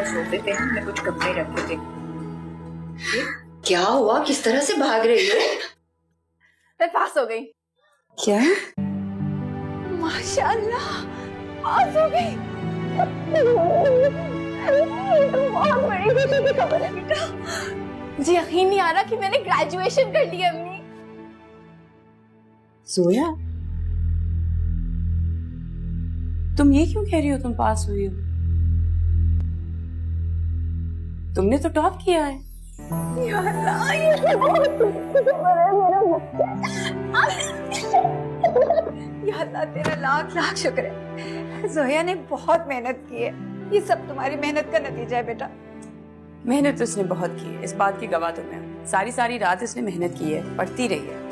सोते थे, हमने कुछ कपड़े रखे थे। क्या हुआ, किस तरह से भाग रही हो? मैं पास हो गई। क्या? माशाल्लाह, पास हो गई। बहुत बड़ी खुशी की खबर है बेटा। मुझे यकीन नहीं आ रहा कि मैंने ग्रेजुएशन कर ली अम्मी। जोया, तुम ये क्यों कह रही हो तुम पास हुई हो? तुमने तो टॉप किया है। या अल्लाह, ये तो बहुत खुशी की खबर है मेरा बच्चा। या अल्लाह, तेरा लाख लाख शुक्र है। जोया ने बहुत मेहनत की है। ये सब तुम्हारी मेहनत का नतीजा है बेटा। मेहनत तो इसने बहुत की है, इस बात की गवाह तो मैं हूं। सारी सारी रात इसने मेहनत की है, पढ़ती रही है।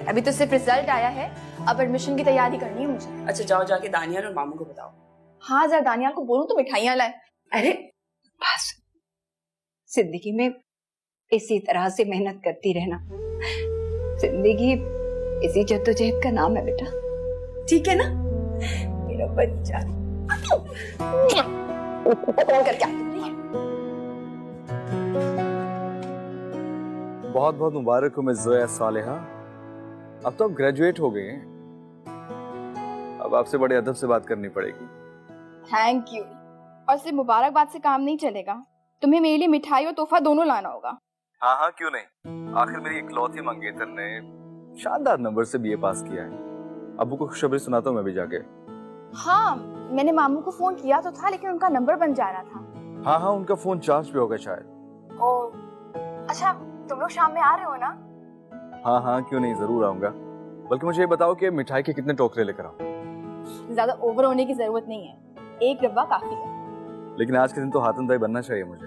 अभी तो सिर्फ रिजल्ट आया है, अब एडमिशन की तैयारी करनी है मुझे। अच्छा, जाओ जाके दानियाल और मामू को बताओ। हाँ, जरा दानियाल को बोलूं तो मिठाइयाँ लाए। अरे बस, जिंदगी में इसी तरह से मेहनत करती रहना। जिंदगी इसी जद्दोजहद का नाम है बेटा, ठीक है ना मेरा बच्चा? कॉल करके आती हूं। बहुत बहुत मुबारक हो मिस जोया सालेहा। अब तो आप ग्रेजुएट हो गए हैं, अब आपसे बड़े अदब से बात करनी पड़ेगी। Thank you. और सिर्फ मुबारकबाद से काम नहीं चलेगा, तुम्हें मेरे लिए मिठाई और तोहफा दोनों लाना होगा। हाँ हाँ, क्यों नहीं। आखिर मेरी इकलौती मंगेतर ने शानदार नंबर से बीए पास किया है। अब्बू को खुशखबरी सुनाता हूँ मैं भी जाके। हाँ, मैंने मामू को फोन किया तो था, लेकिन उनका नंबर बन जा रहा था। हाँ हाँ, उनका फोन चार्ज पे होगा शायद। ओह अच्छा, तुम लोग शाम में आ रहे हो ना? हाँ हाँ, क्यों नहीं, जरूर आऊंगा। बल्कि मुझे ये बताओ कि मिठाई के कितने टोकरे लेकर आऊं? ज्यादा ओवर होने की जरूरत नहीं है, एक डब्बा काफी है। लेकिन आज के दिन तो हाथन दाई बनना चाहिए मुझे।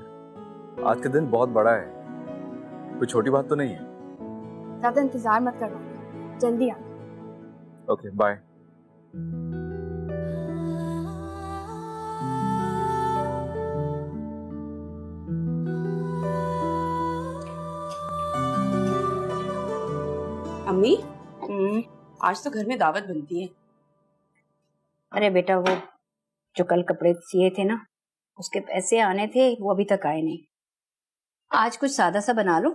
आज का दिन बहुत बड़ा है, कोई छोटी बात तो नहीं है। ज्यादा इंतजार मत करो, जल्दी आ। Okay, bye. अम्मी, आज तो घर में दावत बनती है। अरे बेटा, वो जो कल कपड़े सिए थे ना, उसके पैसे आने थे, वो अभी तक आए नहीं। आज कुछ सादा सा बना लो,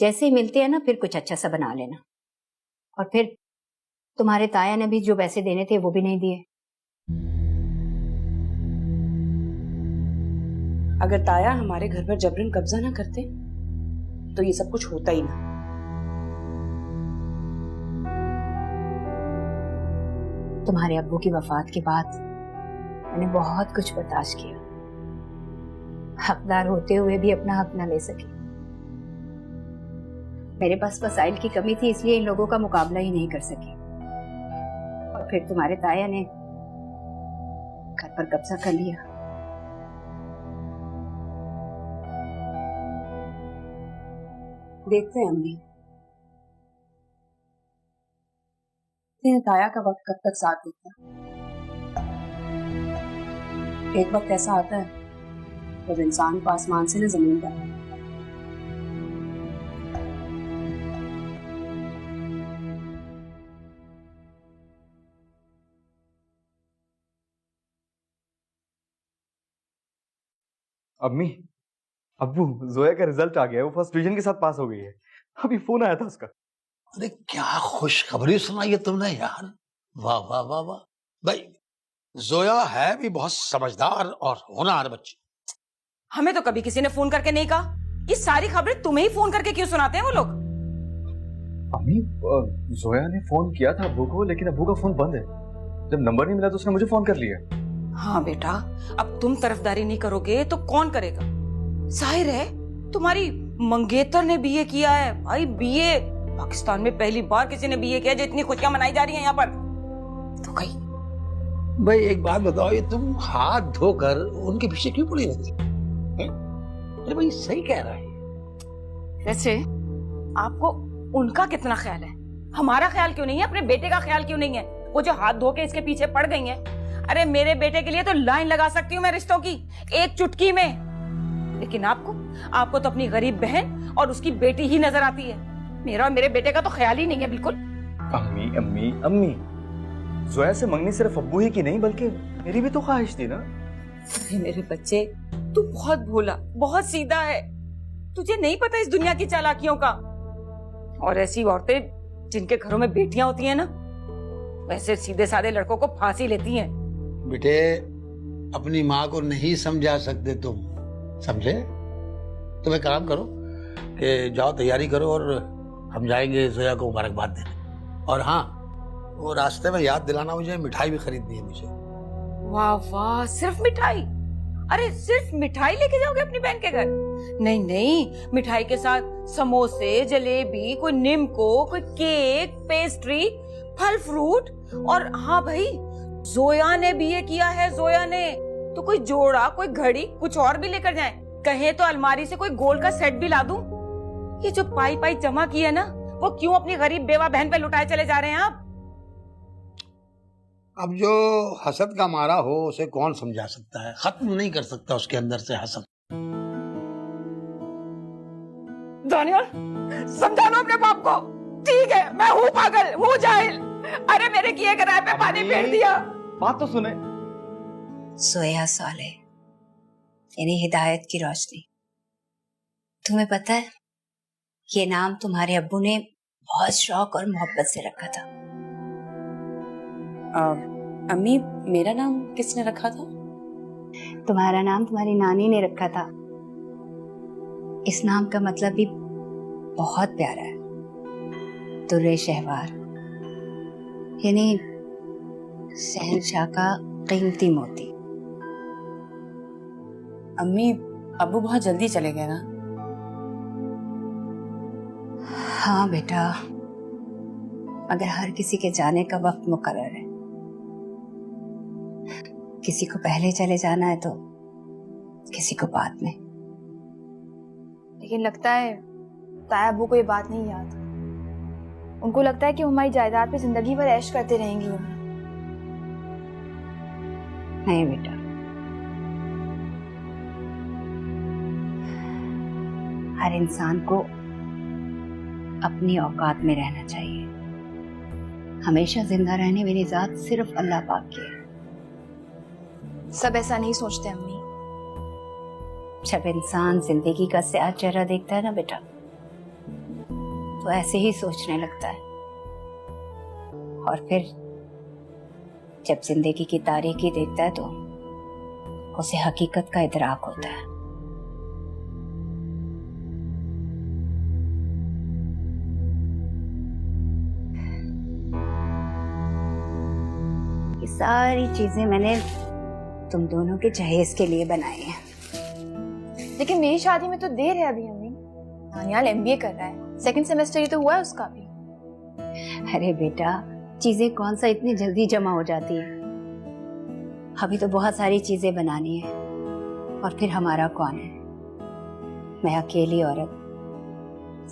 जैसे ही मिलते हैं ना फिर कुछ अच्छा सा बना लेना। और फिर तुम्हारे ताया ने भी जो पैसे देने थे वो भी नहीं दिए। अगर ताया हमारे घर पर जबरन कब्जा ना करते तो ये सब कुछ होता ही ना। तुम्हारे अब्बू की वफात के बाद मैंने बहुत कुछ बर्दाश्त किया, हकदार होते हुए भी अपना हक न ले सकी। मेरे पास वसाइल की कमी थी, इसलिए इन लोगों का मुकाबला ही नहीं कर सकी। और फिर तुम्हारे ताया ने घर पर कब्जा कर लिया। देखते हैं अम्मी, तेरे ताया का वक्त कब तक साथ देता। एक वक्त ऐसा आता है जब इंसान को आसमान से न जमीन पर। अम्मी, अब्बू, जोया का रिजल्ट आ गया है, वो फर्स्ट डिवीजन के साथ पास हो गई है। अभी फोन आया था उसका। अरे क्या खुशखबरी सुनाई है तुमने यार, वाह वाह वाह वाह। भाई जोया है भी बहुत समझदार और होनहार बच्ची। हमें तो कभी किसी ने फोन करके नहीं कहा। ये सारी खबरें तुम्हें ही फोन करके क्यों सुनाते हैं वो लोग? अम्मी, जोया ने फोन किया था अब्बू को, लेकिन अब्बू का फोन बंद है। जब नंबर नहीं मिला तो उसने मुझे फोन कर लिया। हाँ बेटा, अब तुम तरफदारी नहीं करोगे तो कौन करेगा? जाहिर है तुम्हारी मंगेतर ने बीए किया है। भाई बीए, पाकिस्तान में पहली बार किसी ने बीए किया, जो इतनी खुशियां मनाई जा रही हैं यहाँ पर। तो कहीं भाई एक बात बताओ, ये तुम हाथ धोकर उनके पीछे क्यों पड़ी रहती? अरे भाई सही कह रहा है। वैसे आपको उनका कितना ख्याल है? हमारा ख्याल क्यों नहीं है? अपने बेटे का ख्याल क्यों नहीं है? वो जो हाथ धो के इसके पीछे पड़ गई हैं। अरे मेरे बेटे के लिए तो लाइन लगा सकती हूँ मैं रिश्तों की, एक चुटकी में। लेकिन आपको तो अपनी गरीब बहन और उसकी बेटी ही नजर आती है। मेरा और मेरे बेटे का तो ख्याल ही नहीं है बिल्कुल। अम्मी अम्मी अम्मी, जोया से मंगनी सिर्फ अब्बू ही की नहीं बल्कि मेरी भी तो ख्वाहिश थी ना। मेरे बच्चे, तू बहुत भोला, बहुत सीधा है। तुझे नहीं पता इस दुनिया की चालाकियों का। और ऐसी औरतें जिनके घरों में बेटियां होती हैं ना, वैसे सीधे साधे लड़कों को फांसी लेती हैं। बेटे, अपनी माँ को नहीं समझा सकते तुम, समझे? तुम एक काम करो कि जाओ तैयारी करो और हम जाएंगे जोया को मुबारकबाद देने। और हाँ, वो रास्ते में याद दिलाना, मुझे मिठाई भी खरीदनी है मुझे। वाह वाह, सिर्फ मिठाई? अरे सिर्फ मिठाई लेके जाओगे अपनी बहन के घर? नहीं नहीं, मिठाई के साथ समोसे, जलेबी, कोई निम्को, कोई केक, पेस्ट्री, फल फ्रूट। और हाँ भाई, जोया ने बीए किया है, जोया ने। तो कोई जोड़ा, कोई घड़ी, कुछ और भी लेकर जाएं। कहे तो अलमारी से कोई गोल्ड का सेट भी ला दूं। ये जो पाई पाई जमा की है ना, वो क्यों अपनी गरीब बेवा बहन पे लुटाए चले जा रहे हैं आप? अब जो हसद का मारा हो उसे कौन समझा सकता है, खत्म नहीं कर सकता उसके अंदर से हसद। दानियाल, समझा लो अपने बाप को। ठीक है, मैं हूँ पागल, हूँ जाहिल। अरे मेरे किए कराए पे पानी फेर दिया। बात तो सुने। जोया साले यानी हिदायत की रोशनी। तुम्हें पता है, ये नाम तुम्हारे अब्बू ने बहुत शौक और मोहब्बत से रखा था। अम्मी, मेरा नाम किसने रखा था? तुम्हारा नाम तुम्हारी नानी ने रखा था। इस नाम का मतलब भी बहुत प्यारा है, दुर्रे शहवार, यानी शहंशाह का कीमती मोती। अम्मी, अब्बू बहुत जल्दी चले गए ना? हाँ बेटा, मगर हर किसी के जाने का वक्त मुकर्रर है। किसी को पहले चले जाना है तो किसी को बाद में। लेकिन लगता है ताया अब्बू को ये बात नहीं याद। उनको लगता है कि हमारी जायदाद पे जिंदगी भर ऐश करते रहेंगी। नहीं बेटा, हर इंसान को अपनी औकात में रहना चाहिए। हमेशा जिंदा रहने वाली जात सिर्फ अल्लाह पाक की है। सब ऐसा नहीं सोचते अम्मी। जब इंसान जिंदगी का स्याह चेहरा देखता है ना बेटा, तो ऐसे ही सोचने लगता है। और फिर जब जिंदगी की तारीकी देखता है तो उसे हकीकत का इदराक होता है। ये सारी चीजें मैंने तुम दोनों के जहेज के लिए बनाई हैं। लेकिन मेरी शादी में तो देर है अभी अम्मी। दानियाल एमबीए कर रहा है, सेकंड सेमेस्टर ही तो हुआ है उसका भी। अरे बेटा, चीजें कौन सा इतनी जल्दी जमा हो जाती है। अभी तो बहुत सारी चीजें बनानी है। और फिर हमारा कौन है? मैं अकेली औरत,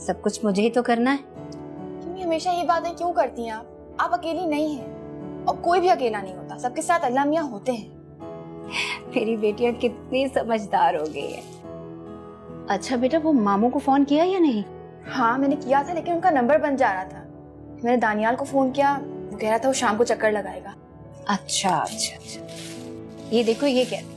सब कुछ मुझे ही तो करना है। अम्मी हमेशा ये बातें क्यों करती हैं आप? आप अकेली नहीं हैं और कोई भी अकेला नहीं होता। सबके साथ अल्लाह मियां होते हैं। मेरी बेटियां कितनी समझदार हो गई है। अच्छा बेटा, वो मामू को फोन किया या नहीं? हाँ मैंने किया था, लेकिन उनका नंबर बंद जा रहा था। मैंने दानियाल को फोन किया, वो कह रहा था वो शाम को चक्कर लगाएगा। अच्छा अच्छा अच्छा, ये देखो ये कहता है।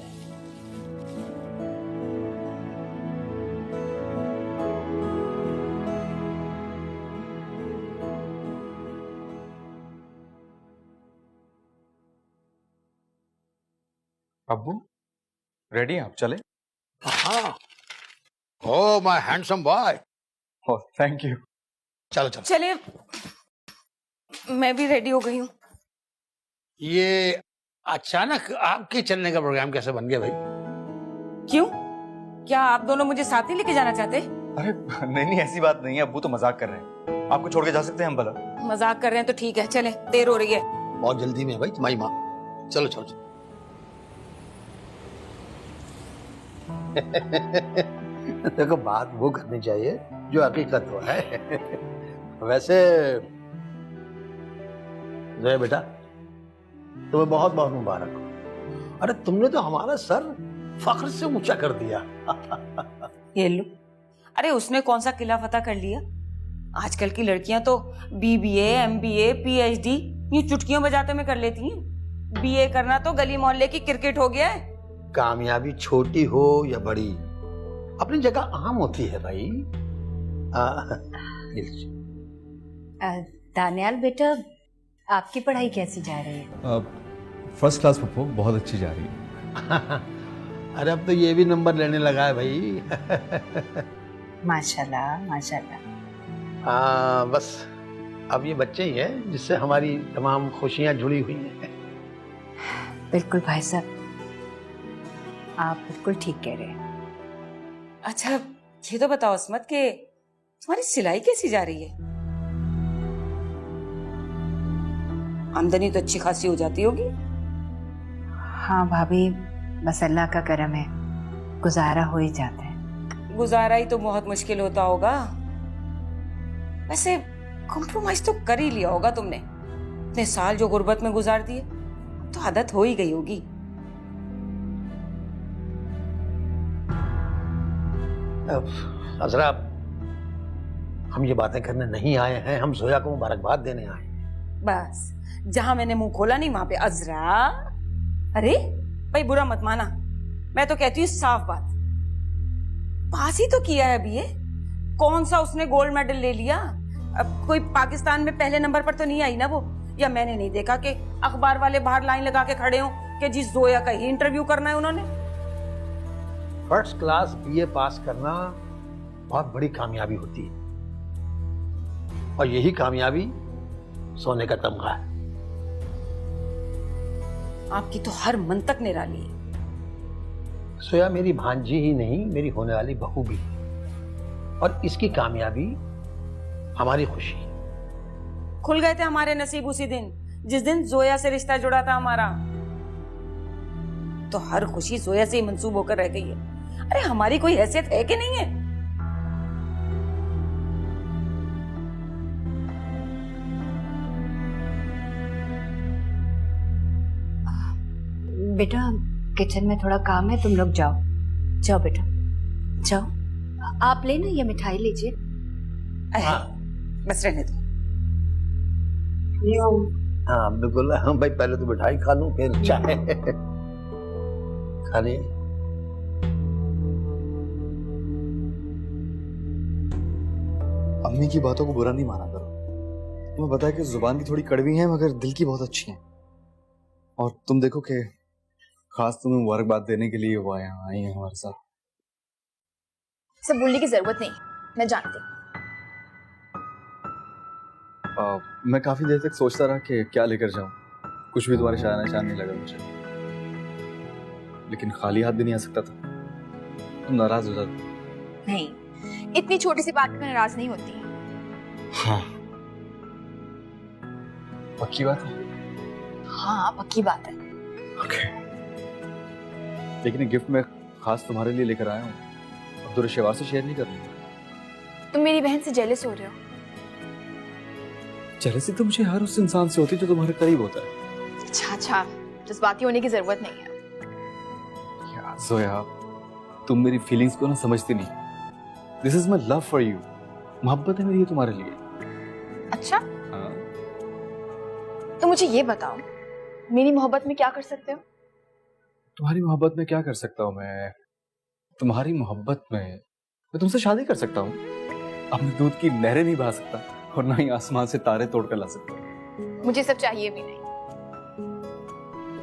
अब्बू रेडी हैं आप? चले? हाँ। Oh my handsome boy. Oh thank you. चलो चलो। चले, मैं भी रेडी हो गई हूँ। ये अचानक आपके चलने का प्रोग्राम कैसे बन गया भाई? क्यों? क्या आप दोनों मुझे साथ ही लेके जाना चाहते? अरे नहीं नहीं, ऐसी बात नहीं है, अब्बू तो मजाक कर रहे हैं। आपको छोड़ के जा सकते हैं हम भला? मजाक कर रहे हैं तो ठीक है, चले, देर हो रही है। बहुत जल्दी में है भाई तुम्हारी माँ। चलो चलो चलो। देखो, बात वो करनी चाहिए जो हकीकत हो है। वैसे जोया बेटा, तुम्हें बहुत बहुत मुबारक हो। अरे तुमने तो हमारा सर फख्र से ऊंचा कर दिया। ये लो। अरे उसने कौन सा किला फतह कर लिया? आजकल की लड़कियां तो बीबीए, एमबीए, पीएचडी ये चुटकियों बजाते में कर लेती हैं। बीए करना तो गली मोहल्ले की क्रिकेट हो गया है। कामयाबी छोटी हो या बड़ी अपनी जगह अहम होती है भाई। दानियाल बेटा, आपकी पढ़ाई कैसी जा रही है? फर्स्ट क्लास पप्पू, बहुत अच्छी जा रही है। अरे अब तो ये भी नंबर लेने लगा है भाई। माशाल्लाह माशाल्लाह। बस अब ये बच्चे ही हैं जिससे हमारी तमाम खुशियां जुड़ी हुई हैं। बिल्कुल भाई साहब, आप बिल्कुल ठीक कह रहे हैं। अच्छा ये तो बताओ अस्मत के तुम्हारी सिलाई कैसी जा रही है? आमदनी तो अच्छी खासी हो जाती होगी। हाँ भाभी, बस अल्लाह का करम है, गुजारा हो ही जाता है। गुजारा ही तो बहुत मुश्किल होता होगा। वैसे कॉम्प्रोमाइज तो कर ही लिया होगा तुमने। इतने साल जो गुर्बत में गुजार दिए, तो आदत हो ही गई होगी। अजरा, हम ये बातें करने नहीं आए हैं, हम जोया को मुबारकबाद देने आए हैं। बस जहां मैंने मुंह खोला नहीं वहां पे अजरा। अरे भाई बुरा मत माना, मैं तो कहती हूँ साफ बात। पास ही तो किया है अभी ये। कौन सा उसने गोल्ड मेडल ले लिया? अब कोई पाकिस्तान में पहले नंबर पर तो नहीं आई ना वो। या मैंने नहीं देखा कि अखबार वाले बाहर लाइन लगा के खड़े हों कि जी जोया का ही इंटरव्यू करना है उन्होंने। फर्स्ट क्लास बीए पास करना बहुत बड़ी कामयाबी होती है, और यही कामयाबी सोने का तमगा है। आपकी तो हर मंतक निराली है। सोया मेरी भांजी ही नहीं, मेरी होने वाली बहू भी है, और इसकी कामयाबी हमारी खुशी है। खुल गए थे हमारे नसीब उसी दिन, जिस दिन जोया से रिश्ता जुड़ा था हमारा। तो हर खुशी जोया से ही मंसूब होकर रह गई है। अरे हमारी कोई हैसियत है कि नहीं है? बेटा किचन में थोड़ा काम है, तुम लोग जाओ। जाओ बेटा जाओ। आप लेना ये मिठाई लीजिए। हाँ। बस रहने दो। हाँ बिल्कुल। हाँ भाई, पहले तो मिठाई खा लूं फिर चाय खाने। अम्मी की बातों को बुरा नहीं माना करो। तुम्हें पता है कि जुबान की थोड़ी कड़वी है मगर दिल की बहुत अच्छी है। और तुम देखो कि खास तुम्हें मुबारकबाद देने के लिए वो आई हैं हमारे साथ। सब बोलने की जरूरत नहीं, मैं जानती हूँ। मैं काफी देर तक सोचता रहा कि क्या लेकर जाऊं। कुछ भी तुम्हारे शान निशान नहीं लगा मुझे, लेकिन खाली हाथ भी नहीं आ सकता था। तुम नाराज हो जाते। नहीं, इतनी छोटी सी बात पे नाराज नहीं होती। हाँ पक्की बात है। हाँ पक्की बात है। ओके। लेकिन ये गिफ्ट मैं खास तुम्हारे लिए लेकर आया हूँ, अब्दुल शेवार से शेयर नहीं कर रही। तुम मेरी बहन से जेलस हो रहे हो। जेलसी तो मुझे हर उस इंसान से होती जो तुम्हारे करीब होता है। अच्छा, जज्बाती होने की जरूरत नहीं है। यार जोया, तुम मेरी फीलिंग्स को ना समझती नहीं। This is my love for you. मोहब्बत है मेरी ये तुम्हारे लिए। अच्छा, हाँ। तो मुझे ये बताओ, मेरी मोहब्बत में क्या कर सकते हो? तुम्हारी मोहब्बत में क्या कर सकता हूँ मैं? तुम्हारी मोहब्बत में मैं तुमसे शादी कर सकता हूँ। अपने दूध की नहरें नहीं बहा सकता, और ना ही आसमान से तारे तोड़ कर ला सकता। मुझे सब चाहिए भी नहीं।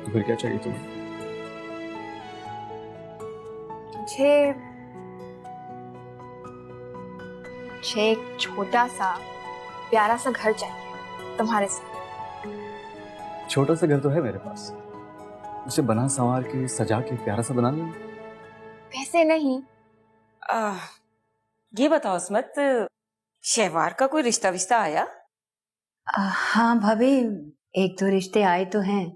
तो फिर क्या चाहिए तुम्हें? मुझे एक छोटा सा प्यारा सा घर चाहिए तुम्हारे साथ। छोटा सा घर तो है मेरे पास, उसे बना संवार के सजा के प्यारा सा बना लेंगे। वैसे नहीं। ये बताओ अस्मत, शहवार का कोई रिश्ता विश्ता आया? हाँ भाभी, एक दो रिश्ते आए तो हैं,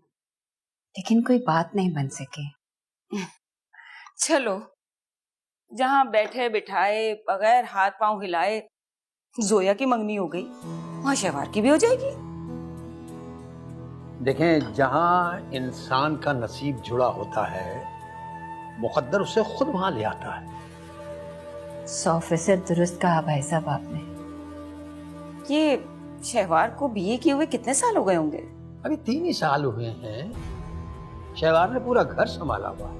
लेकिन कोई बात नहीं बन सके। चलो, जहां बैठे बिठाए बगैर हाथ पांव हिलाए जोया की मंगनी हो गई, वहां शहवार की भी हो जाएगी। देखें, जहां इंसान का नसीब जुड़ा होता है, मुकद्दर उसे खुद वहां ले आता है। 100% दुरुस्त कहा भाई साहब आपने। ये शहवार को बीए किए हुए कितने साल हो गए होंगे? अभी 3 ही साल हुए हैं। शहवार ने पूरा घर संभाला हुआ है।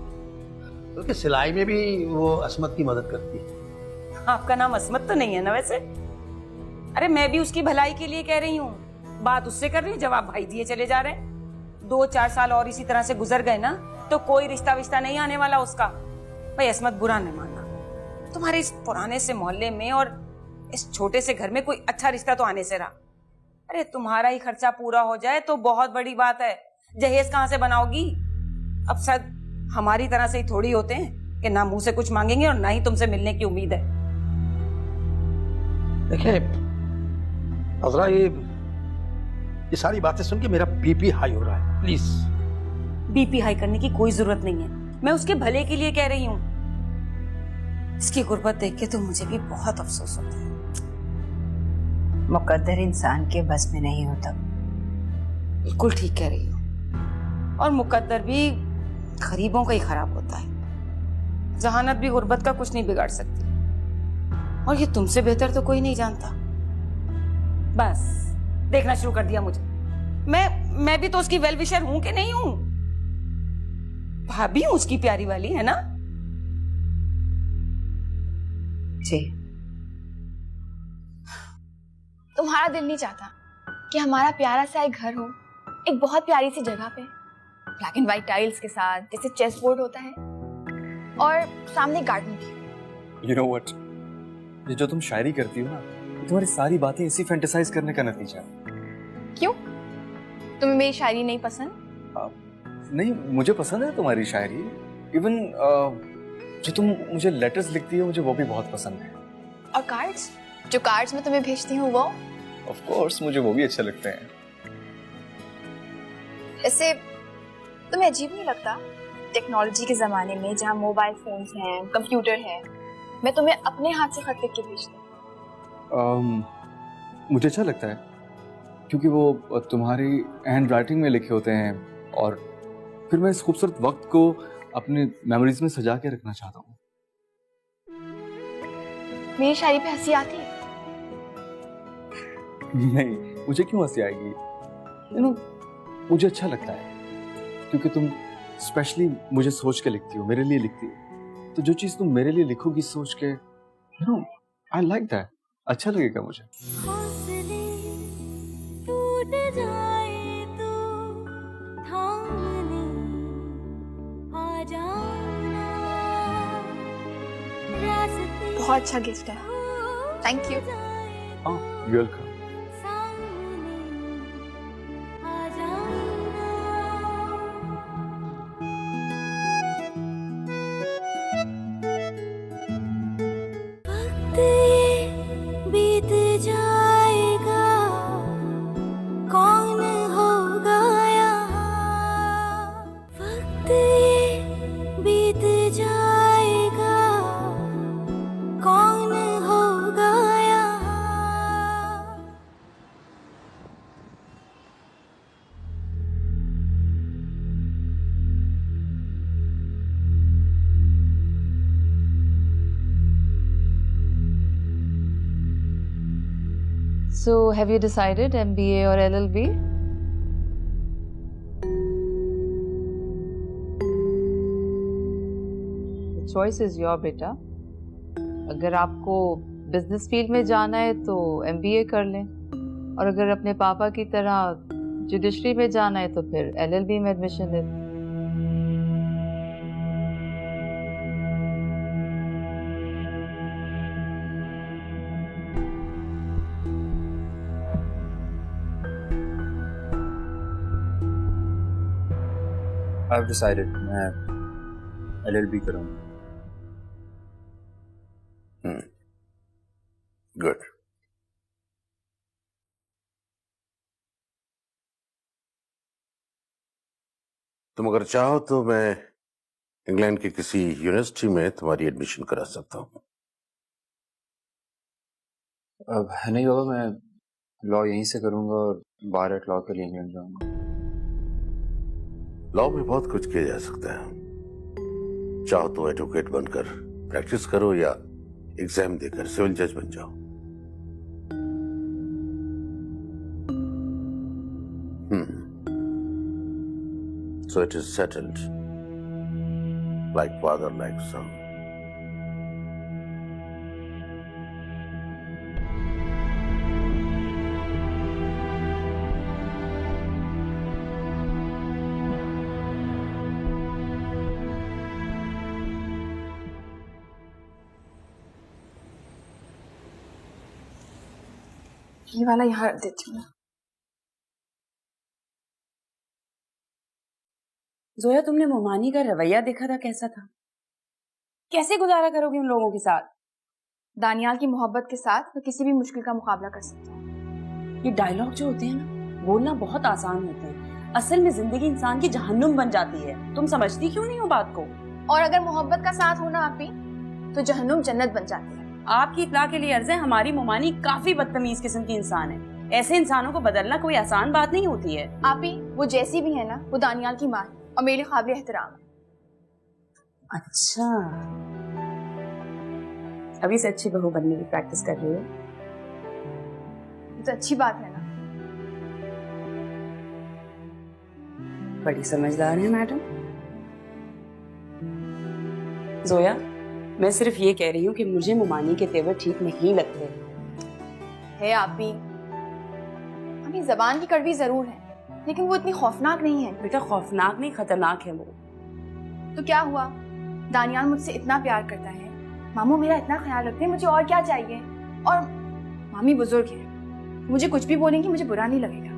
क्योंकि सिलाई में भी वो असमत की मदद करती है। आपका नाम असमत तो नहीं है ना वैसे? अरे मैं भी उसकी भलाई के लिए कह रही हूँ, बात उससे कर रही हूँ, जवाब भाई दिए चले जा रहे हैं। 2-4 साल और इसी तरह से गुजर गए ना तो कोई रिश्ता विश्ता नहीं आने वाला उसका। भाई असमत बुरा नहीं मानना, तुम्हारे इस पुराने से मोहल्ले में और इस छोटे से घर में कोई अच्छा रिश्ता तो आने से रहा। अरे तुम्हारा ही खर्चा पूरा हो जाए तो बहुत बड़ी बात है, जहेज कहाँ से बनाओगी? अब शायद हमारी तरह से ही थोड़ी होते हैं कि ना मुंह से कुछ मांगेंगे और ना ही तुमसे मिलने की उम्मीद है। देखिए अजरा, ये सारी बातें सुन के मेरा बीपी हाई हो रहा है। प्लीज। बीपी हाई करने की कोई जरूरत नहीं है, मैं उसके भले के लिए कह रही हूँ। इसकी गुर्बत देख के तो मुझे भी बहुत अफसोस होता है। मुकद्दर इंसान के बस में नहीं होता। बिल्कुल ठीक कह रही हो। और मुकद्दर भी गरीबों का ही खराब होता है। जहानत भी गुर्बत का कुछ नहीं बिगाड़ सकती, और ये तुमसे बेहतर तो कोई नहीं जानता। बस देखना शुरू कर दिया मुझे। मैं भी तो उसकी वेल विशर हूं कि नहीं हूं? भाभी हूं उसकी प्यारी वाली, है ना? जी। तुम्हारा दिल नहीं चाहता कि हमारा प्यारा सा एक घर हो, एक बहुत प्यारी सी जगह पे, ब्लैक एंड व्हाइट टाइल्स के साथ, जैसे चेस बोर्ड होता है, और सामने गार्डन भी। You know what? ये जो तुम शायरी करती हो ना, तुम्हारी सारी बातें इसी फैंटेसाइज करने का नतीजा है। क्यों? तुम्हें मेरी शायरी नहीं पसंद? नहीं, मुझे पसंद है तुम्हारी शायरी। इवन जो तुम मुझे लेटर्स लिखती हो, मुझे वो भी बहुत पसंद है। और कार्ड्स? जो कार्ड्स मैं तुम्हें भेजती हूँ वो? ऑफ कोर्स, मुझे वो भी अच्छे लगते हैं। ऐसे तुम्हें अजीब नहीं लगता टेक्नोलॉजी के जमाने में, जहाँ मोबाइल फोन्स हैं, कंप्यूटर है, मैं तुम्हें अपने हाथ से खत लिख के भेजती हूँ? मुझे अच्छा लगता है, क्योंकि वो तुम्हारी हैंड राइटिंग में लिखे होते हैं, और फिर मैं इस खूबसूरत वक्त को अपने मेमोरीज में सजा के रखना चाहता हूँ। मेरी शायरी पे हंसी आती है? नहीं, मुझे क्यों हंसी आएगी? मुझे अच्छा लगता है, क्योंकि तुम स्पेशली मुझे सोच के लिखती हो, मेरे लिए लिखती हो। तो जो चीज तुम मेरे लिए लिखोगी सोच के, आई लाइक दैट। अच्छा लगेगा मुझे। बहुत अच्छा गिफ्ट है, थैंक यू। वेलकम। बीत जाएगा, कौन होगा यहाँ? वक्त बीत जाएगा, कौन होगा यहाँ? So, have you decided MBA or LLB? The choice is your, बेटा। अगर आपको बिजनेस फील्ड में जाना है तो MBA कर लें, और अगर अपने पापा की तरह जुडिशरी में जाना है तो फिर LLB में एडमिशन ले लें। I've decided, मैं LLB करूँगा। गुड। तुम अगर चाहो तो मैं इंग्लैंड की किसी यूनिवर्सिटी में तुम्हारी एडमिशन करा सकता हूँ। अब नहीं बाबा, मैं लॉ यहीं से करूँगा और बार एट लॉ के लिए इंग्लैंड जाऊँगा। लॉ में बहुत कुछ किया जा सकता है। चाहो तो एडवोकेट बनकर प्रैक्टिस करो, या एग्जाम देकर सिविल जज बन जाओ। So it is settled. like father, like son. ये वाला यहाँ रख देती हूँ। जोया, तुमने मोमानी का रवैया देखा था, कैसा था? कैसे गुजारा करोगी उन लोगों के साथ? दानियाल की मोहब्बत के साथ मैं किसी भी मुश्किल का मुकाबला कर सकती हूँ। ये डायलॉग जो होते हैं ना, बोलना बहुत आसान होते हैं, असल में जिंदगी इंसान की जहन्नुम बन जाती है। तुम समझती क्यों नहीं हो बात को? और अगर मोहब्बत का साथ होना आपी, तो जहन्नुम जन्नत बन जाती है। आपकी इत्तला के लिए अर्ज है, हमारी मोमानी काफी बदतमीज किस्म की इंसान है। ऐसे इंसानों को बदलना कोई आसान बात नहीं होती है। आपी, वो जैसी भी है ना, वो दानियाल की माँ है और मेरे काबिल एहतराम है। अच्छा, अभी से अच्छी बहू बनने की प्रैक्टिस कर रही हो? तो अच्छी बात है ना। बड़ी समझदार है मैडम। जोया, मैं सिर्फ ये कह रही हूँ कि मुझे मोमानी के तेवर ठीक नहीं लगते। है आपी, हमें जबान की कड़वी जरूर है, लेकिन वो इतनी खौफनाक नहीं है। बेटा, खौफनाक नहीं, खतरनाक है वो। तो क्या हुआ? दानियाल मुझसे इतना प्यार करता है, मामू मेरा इतना ख्याल रखते हैं, मुझे और क्या चाहिए? और मामी बुजुर्ग है, मुझे कुछ भी बोलेंगी मुझे बुरा नहीं लगेगा।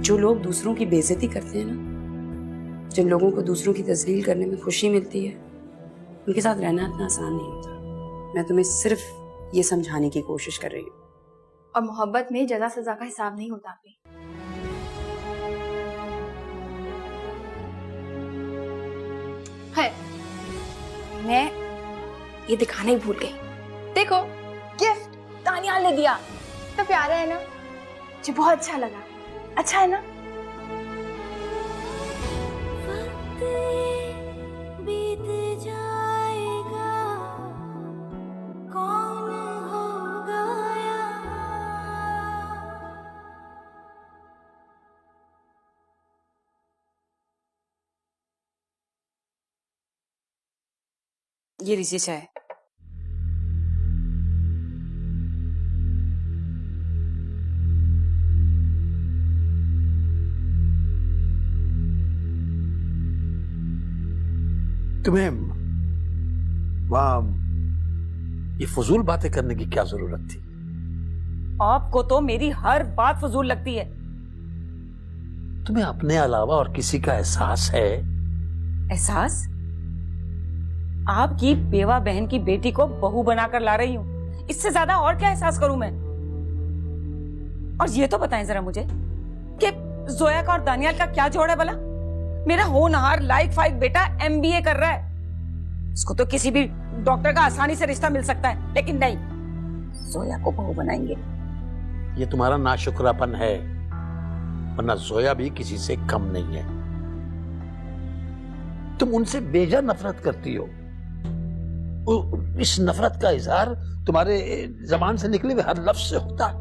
जो लोग दूसरों की बेइज्जती करते हैं ना, जिन लोगों को दूसरों की तज़लील करने में खुशी मिलती है, उनके साथ रहना इतना आसान नहीं होता। मैं तुम्हें सिर्फ ये समझाने की कोशिश कर रही हूँ। और मोहब्बत में जज़ा सजा का हिसाब नहीं होता आपी। है, मैं ये दिखाना ही भूल गई। देखो, गिफ्ट दानियाल ने दिया। तो प्यारा है ना, मुझे बहुत अच्छा लगा। अच्छा है ना? बीत जाएगा, कौन होगा यहाँ? ये लीजिए चाय। तुम्हें वहां ये फजूल बातें करने की क्या जरूरत थी? आपको तो मेरी हर बात फजूल लगती है। तुम्हें अपने अलावा और किसी का एहसास है? एहसास? आपकी बेवा बहन की बेटी को बहू बनाकर ला रही हूं, इससे ज्यादा और क्या एहसास करूं मैं? और ये तो बताएं जरा मुझे कि जोया का और दानियाल का क्या जोड़ है भला? मेरा होनहार लाइक फाइक बेटा MBA कर रहा है, उसको तो किसी भी डॉक्टर का आसानी से रिश्ता मिल सकता है, लेकिन नहीं, जोया को बहू बनाएंगे। ये तुम्हारा नाशुक्रापन है, वरना जोया भी किसी से कम नहीं है। तुम उनसे बेजा नफरत करती हो। इस नफरत का इजहार तुम्हारे जबान से निकले हुए हर लफ्ज से होता है।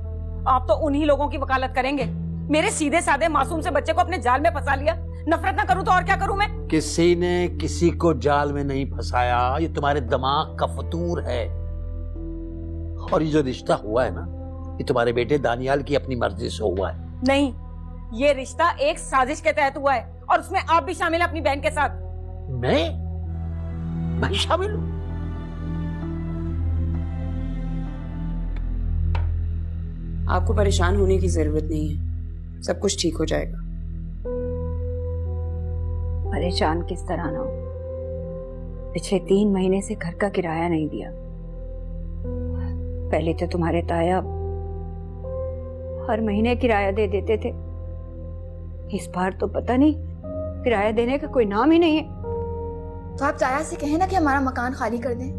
आप तो उन्हीं लोगों की वकालत करेंगे। मेरे सीधे साधे मासूम से बच्चे को अपने जाल में फंसा लिया। नफरत ना करूं तो और क्या करूं मैं? किसी ने किसी को जाल में नहीं फंसाया, ये तुम्हारे दिमाग का फतूर है। और ये जो रिश्ता हुआ है ना, ये तुम्हारे बेटे दानियाल की अपनी मर्जी से हुआ है। नहीं, ये रिश्ता एक साजिश के तहत हुआ है और उसमें आप भी शामिल हैं अपनी बहन के साथ। मैं शामिल हूं? आपको परेशान होने की जरूरत नहीं है, सब कुछ ठीक हो जाएगा। परेशान किस तरह ना हो? पिछले 3 महीने से घर का किराया नहीं दिया। पहले तो तुम्हारे ताया हर महीने किराया दे देते थे, इस बार तो पता नहीं किराया देने का कोई नाम ही नहीं है। तो आप ताया से कहें ना कि हमारा मकान खाली कर दें।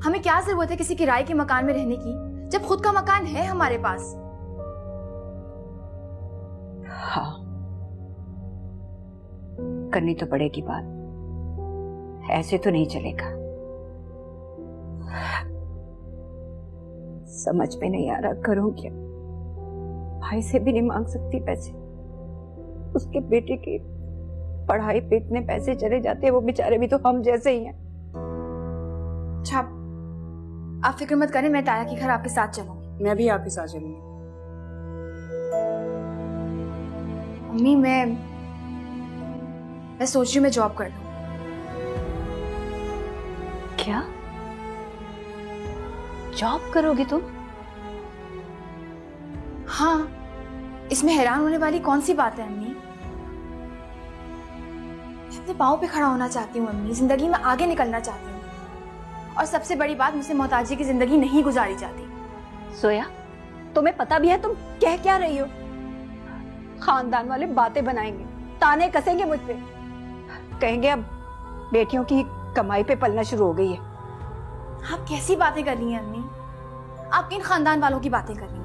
हमें क्या जरूरत है किसी किराए के मकान में रहने की, जब खुद का मकान है हमारे पास। हाँ, करनी तो पड़ेगी बात, ऐसे तो नहीं चलेगा। समझ में नहीं आ रहा करूं क्या। भाई से भी नहीं मांग सकती पैसे, उसके बेटे की पढ़ाई पे इतने पैसे चले जाते हैं, वो बेचारे भी तो हम जैसे ही हैं। अच्छा, आप फिक्र मत करें, मैं ताया के घर आपके साथ चलूंगी। मैं भी आपके साथ चलूंगी। मम्मी, मैं सोच रही हूँ मैं जॉब कर लूँ। क्या जॉब करोगी तुम? हाँ, इसमें हैरान होने वाली कौन सी बात है अम्मी? मैं अपने पाँव पे खड़ा होना चाहती हूँ अम्मी, जिंदगी में आगे निकलना चाहती हूँ। और सबसे बड़ी बात, मुझसे मोहताजी की जिंदगी नहीं गुजारी जाती। सोया, तुम्हें पता भी है तुम कह क्या रही हो? खानदान वाले बातें बनाएंगे, ताने कसेंगे मुझ पे, कहेंगे अब बेटियों की कमाई पे पलना शुरू हो गई है। आप कैसी बातें कर रही हैं अम्मी? आप किन खानदान वालों की बातें कर रही हैं?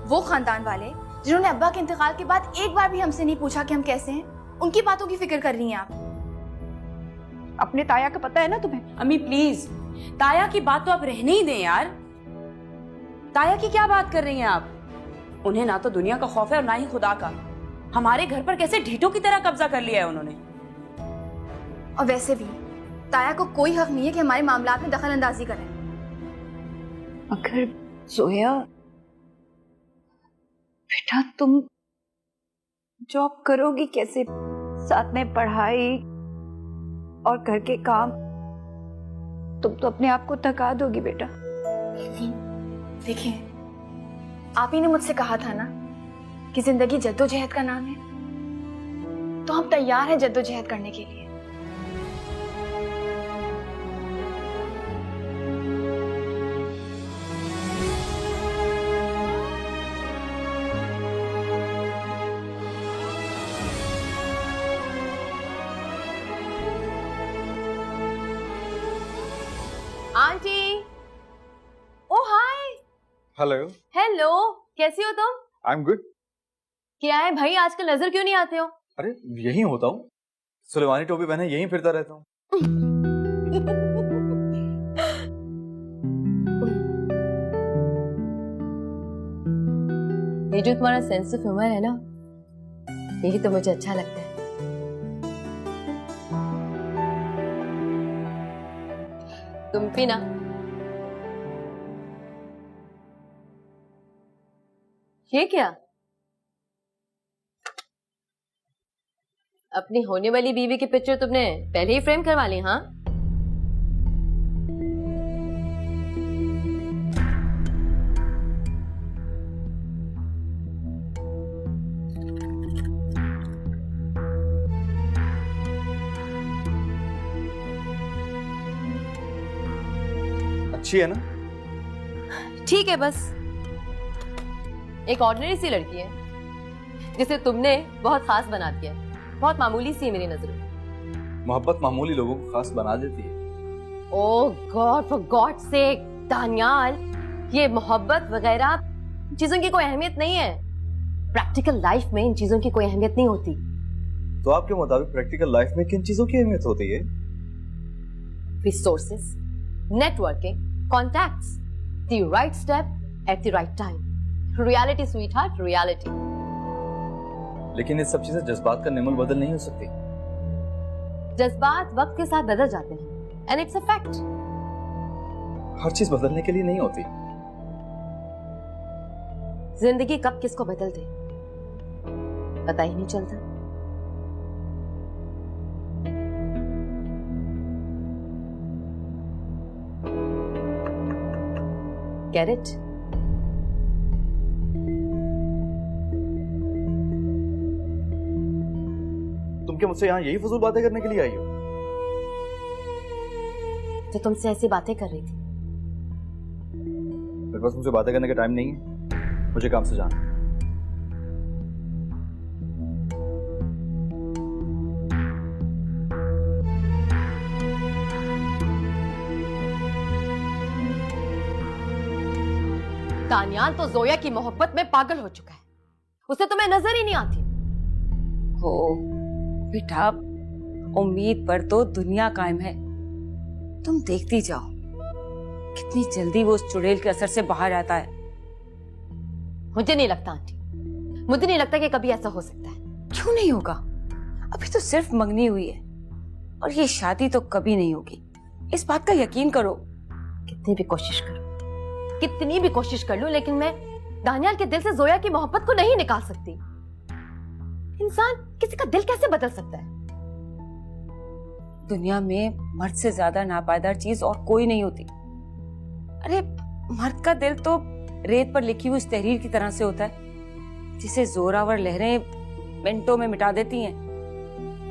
वो खानदान वाले जिन्होंने अब्बा के इंतकाल के बाद एक बार भी हमसे नहीं पूछा कि हम कैसे हैं, उनकी बातों की फिक्र कर रही हैं आप। अपने ताया का पता है ना तुम्हें? अम्मी प्लीज, ताया की बात तो आप रहने ही दें यार। ताया की क्या बात कर रही हैं आप? उन्हें ना तो दुनिया का खौफ है और ना ही खुदा का। हमारे घर पर कैसे ढीठों की तरह कब्जा कर लिया है उन्होंने। और वैसे भी ताया को कोई हक नहीं है कि हमारे मामलात में दखल अंदाजी करें। अगर जोया बेटा तुम जॉब करोगी कैसे, साथ में पढ़ाई और घर के काम? तुम तो अपने आप को थका दोगी बेटा। देखिए, आप ही ने मुझसे कहा था ना कि जिंदगी जद्दोजहद का नाम है, तो हम तैयार हैं जद्दोजहद करने के लिए। आंटी, ओ हाय। हेलो। हेलो, कैसी हो तुम? I am good. क्या है भाई, आजकल नजर क्यों नहीं आते हो? अरे यही होता हूँ, सुलेमानी टोपी पहने यहीं फिरता रहता हूँ। ये जो तुम्हारा सेंस ऑफ ह्यूमर है ना, यही तो मुझे अच्छा लगता है। तुम भी ना। ये क्या? अपनी होने वाली बीवी की पिक्चर तुमने पहले ही फ्रेम करवा ली? हाँ, अच्छी है ना? ठीक है, बस एक ऑर्डिनरी सी लड़की है जिसे तुमने बहुत खास बना दिया है। बहुत मामूली सी है मेरी नजर में। मोहब्बत मामूली लोगों को खास बना देती है। Oh God, for God sake Daniyal, ये मोहब्बत वगैरह चीजों की कोई अहमियत नहीं है। प्रैक्टिकल लाइफ में इन चीजों की कोई अहमियत नहीं होती। तो आपके मुताबिक प्रैक्टिकल लाइफ में किन चीजों की अहमियत होती है? Resources, networking, contacts, the right step at the right time. Reality, sweetheart, reality. लेकिन ये सब चीजें जज्बात का निमल बदल नहीं हो सकती। जज्बात वक्त के साथ बदल जाते हैं, and it's a fact. हर चीज बदलने के लिए नहीं होती। जिंदगी कब किसको बदल दे पता ही नहीं चलता। Get it? तुम क्या मुझसे यहाँ यही फजूल बातें करने के लिए आई हो? तो तुमसे ऐसी बातें कर रही थी। मेरे पास तुमसे बातें करने का टाइम नहीं है, मुझे काम से जाना। दानियाल तो जोया की मोहब्बत में पागल हो चुका है, उसे तुम्हें नजर ही नहीं आती। हो बेटा, उम्मीद पर तो दुनिया कायम है। तुम देखती जाओ कितनी जल्दी वो उस चुड़ैल के असर से बाहर आता है। मुझे नहीं लगता आंटी, मुझे नहीं लगता कि कभी ऐसा हो सकता है। क्यों नहीं होगा? अभी तो सिर्फ मंगनी हुई है और ये शादी तो कभी नहीं होगी, इस बात का यकीन करो। कितनी भी कोशिश करूं, कितनी भी कोशिश कर लूं, लेकिन मैं दानियाल के दिल से जोया की मोहब्बत को नहीं निकाल सकती। इंसान किसी का दिल कैसे बदल सकता है? दुनिया में मर्द से ज्यादा नापायदार चीज और कोई नहीं होती। अरे मर्द का दिल तो रेत पर लिखी हुई उस तहरीर की तरह से होता है जिसे जोरावर लहरें मिनटों में मिटा देती हैं।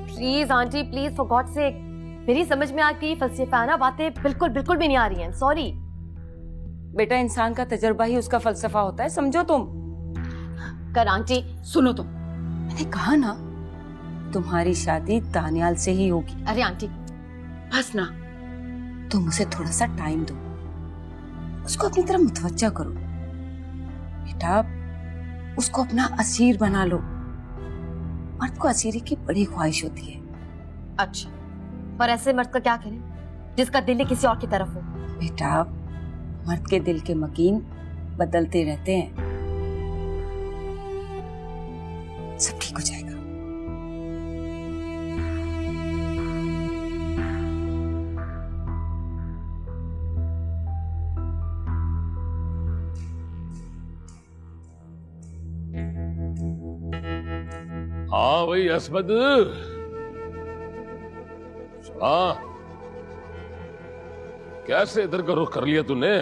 Please aunty, please, for God सेक, मेरी समझ में आती फलसफाना बातें बिल्कुल बिल्कुल भी नहीं आ रही हैं। सॉरी बेटा, इंसान का तजुर्बा ही उसका फलसफा होता है, समझो तुम। कर आंटी। सुनो तुम, मैंने कहा ना तुम्हारी शादी दानियाल से ही होगी। अरे आंटी बस ना, तुम उसे थोड़ा सा टाइम दो, उसको अपनी तरफ मुतवज्जा करो। बेटा, उसको अपना असीर बना लो। मर्द को असीरी की बड़ी ख्वाहिश होती है। अच्छा, पर ऐसे मर्द का क्या करें जिसका दिल ही किसी और की तरफ हो? बेटा, मर्द के दिल के मकीन बदलते रहते हैं, सब ठीक हो जाएगा। हाँ भाई असमद, हाँ कैसे इधर का रुख कर लिया तूने?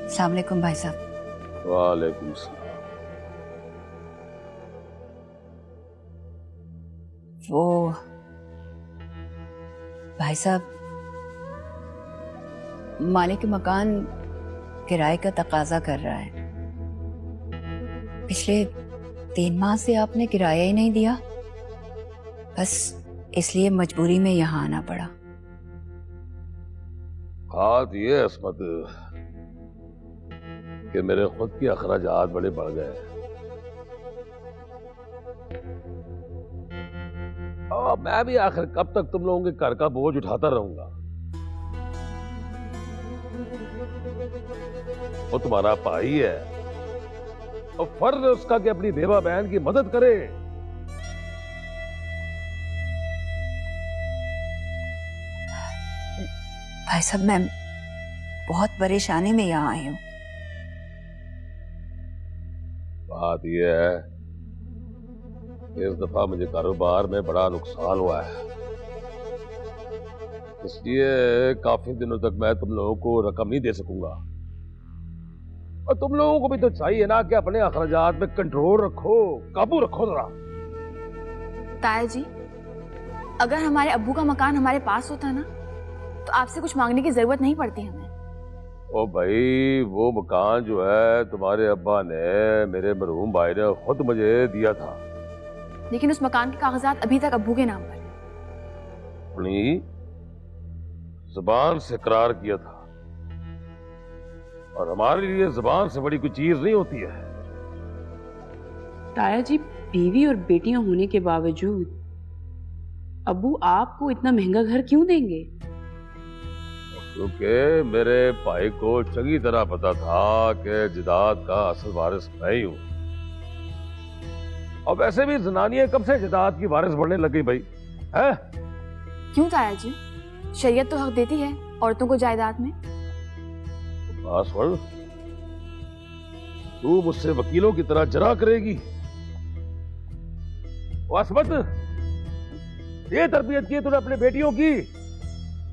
अस्सलाम वालेकुम भाई साहब। वालेकुम सलाम। वो भाई साहब, मालिक मकान किराए का तकाजा कर रहा है। पिछले 3 माह से आपने किराया ही नहीं दिया, बस इसलिए मजबूरी में यहाँ आना पड़ा। बात ये असमत कि मेरे खुद के अखराजात बड़े बढ़ गए। मैं भी आखिर कब तक तुम लोगों के घर का बोझ उठाता रहूंगा? वो तुम्हारा भाई है और फर्ज है उसका कि अपनी बेवा बहन की मदद करे। भाई साहब, मैं बहुत परेशानी में यहाँ आई हूँ। बात यह है, इस दफा मुझे कारोबार में बड़ा नुकसान हुआ है, इसलिए काफी दिनों तक मैं तुम लोगों को रकम नहीं दे सकूंगा। और तुम लोगों को भी तो चाहिए ना कि अपने अखराजात में कंट्रोल रखो, काबू रखो जरा। ताया जी, अगर हमारे अब्बू का मकान हमारे पास होता ना तो आपसे कुछ मांगने की जरूरत नहीं पड़ती हमें। ओ भाई, वो मकान जो है तुम्हारे अब्बा ने मेरे मरहूम भाई ने खुद मुझे दिया था, लेकिन उस मकान के कागजात अभी तक अब्बू के नाम पर हैं। अपनी जुबान से इकरार किया था, और हमारे लिए जुबान से बड़ी कोई चीज नहीं होती है। ताया जी, बीवी और बेटियां होने के बावजूद अब्बू आपको इतना महंगा घर क्यों देंगे? क्योंकि मेरे भाई को चंगी तरह पता था कि जिदाद का असल वारिस मैं ही हूं। और वैसे भी जनानियां कब से जिदाद की वारिस बनने लग गई भाई, है? क्यों ताया जी, शरीयत तो हक देती है औरतों को जायदाद में। पासवर्ड तू मुझसे वकीलों की तरह जरा करेगी? वासमत, ये तरबियत की तूने अपनी बेटियों की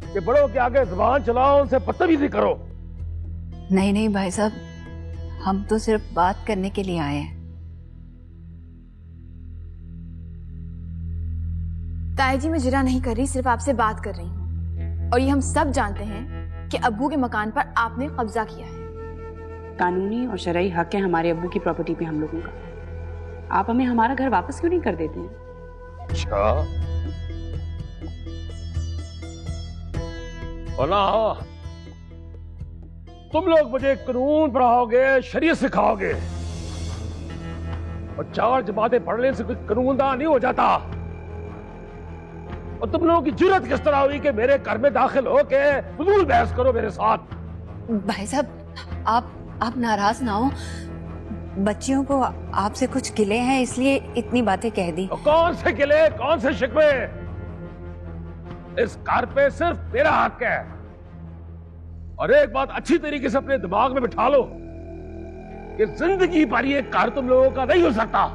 कि बड़ों के आगे जुबान चलाओ, उनसे बदतमीजी करो। नहीं नहीं भाई साहब, हम तो सिर्फ बात करने के लिए आए हैं। ताया जी, मैं जिरा नहीं कर रही, सिर्फ आपसे बात कर रही हूँ। और ये हम सब जानते हैं कि अब्बू के मकान पर आपने कब्जा किया है। कानूनी और शरई हक है हमारे अब्बू की प्रॉपर्टी पे हम लोगों का। आप हमें हमारा घर वापस क्यों नहीं कर देते हैं? अच्छा, तुम लोग मुझे कानून पढ़ाओगे, शरीयत सिखाओगे, और 4 जमातें पढ़ने से कोई कानूनदान नहीं हो जाता। और तुम लोगों की जुर्रत किस तरह हुई कि मेरे घर में दाखिल हो के फजूल बहस करो मेरे साथ? भाई साहब, आप नाराज ना हो, बच्चियों को आपसे कुछ गिले हैं इसलिए इतनी बातें कह दी। कौन से गिले, कौन से शिकवे? इस कार पे सिर्फ तेरा हक है। और एक बात अच्छी तरीके से अपने दिमाग में बिठा लो कि जिंदगी भर ये कार तुम लोगों का नहीं हो सकता।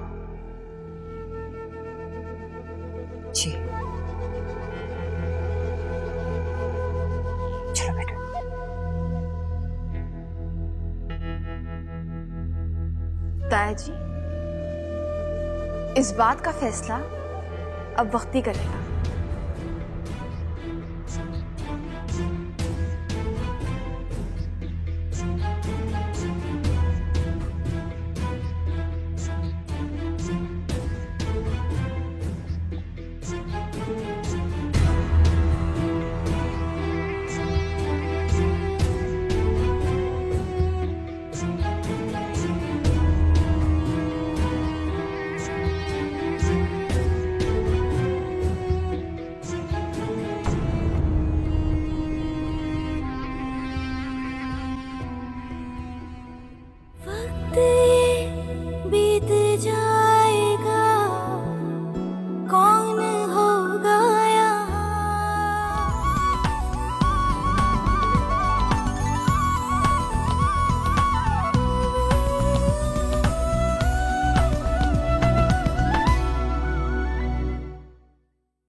जी चलो बेटा। ताया जी, इस बात का फैसला अब वक्त ही करेगा।